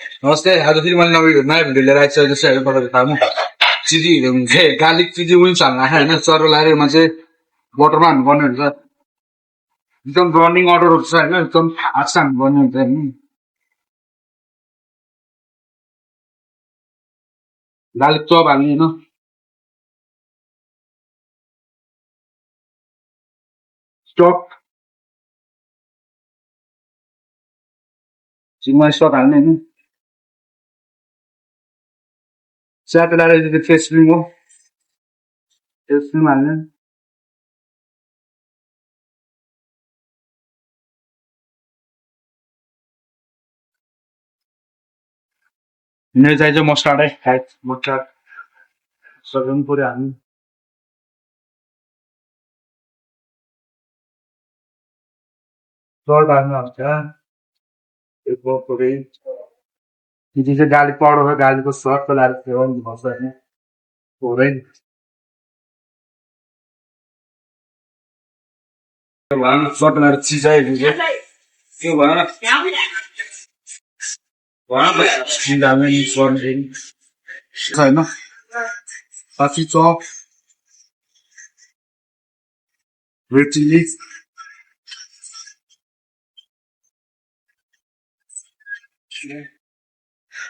नमस्ते आज फेरि मैले नयाँ भिडियो लिएर आएको छु जस्तै तपाईँले थाहा चिजी गार्लिक चिजी विङ्स हाल्नु आएको होइन चर्को लगाएर यसमा चाहिँ बटरमा हाल्नुपर्ने हुन्छ एकदम रनिङ अर्डरहरू छ होइन एकदम फास्ट हाल्नुपर्ने हुन्छ होइन गार्लिक चप हाल्ने होइन स्टक चिकन स्टक हाल्ने होइन स्याप लगाएर फेस क्रिम हो फेस क्रिम हाल्ने मेरो चाहिन्छ मस्टार्ड है फ्याट मस्टार्ड सबै पऱ्यो हाल्नु सल्ट हाल्नुहुन्छ चिजी चाहिँ गार्लिक पाउडर हो गार्लिकको सर्ट लगाएर फ्लेभर दिनुपर्छ होइन हुँदैन सर्ट लगाएर चिज आइदिन्छ के भएन होइन पछि चप रेड चिल्ली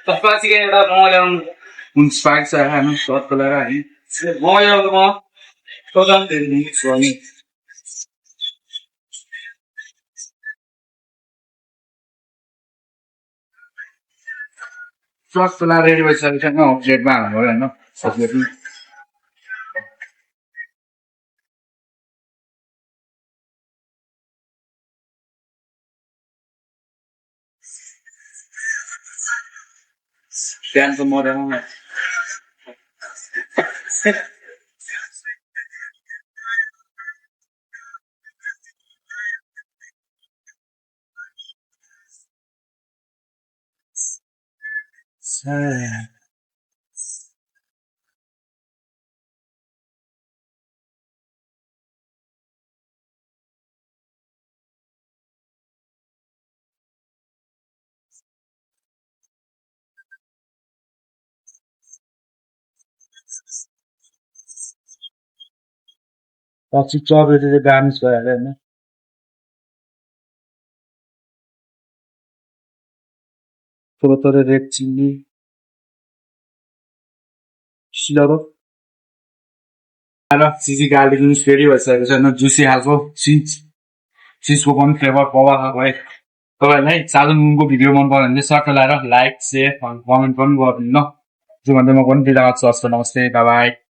त्यसपछि एउटा मोमो ल्याउनु स्पाइक छ होइन सर्ट लगाएर है मोमो ल्याउनु म स्वामी सस लगाएर रेडी भइसकेको छैन प्लेटमा हाल्नु होइन प्लेटमा प्यानको मर्यादामा पछि चपहरू चाहिँ गार्निस भइहाल्यो होइन थोरै रेड चिल्ली सिलरो चिजी गार्लिक फेरि भइसकेको छ होइन जुसी खालको चिजको पनि फ्लेभर पावर है तपाईँहरूलाई साधन मुनको भिडियो मन पऱ्यो भने चाहिँ सर्ट लगाएर लाइक सेयर कमेन्ट पनि गरिदिनु ल जो भन्दै म पनि बिदा गर्छु हस् नमस्ते बाई बाई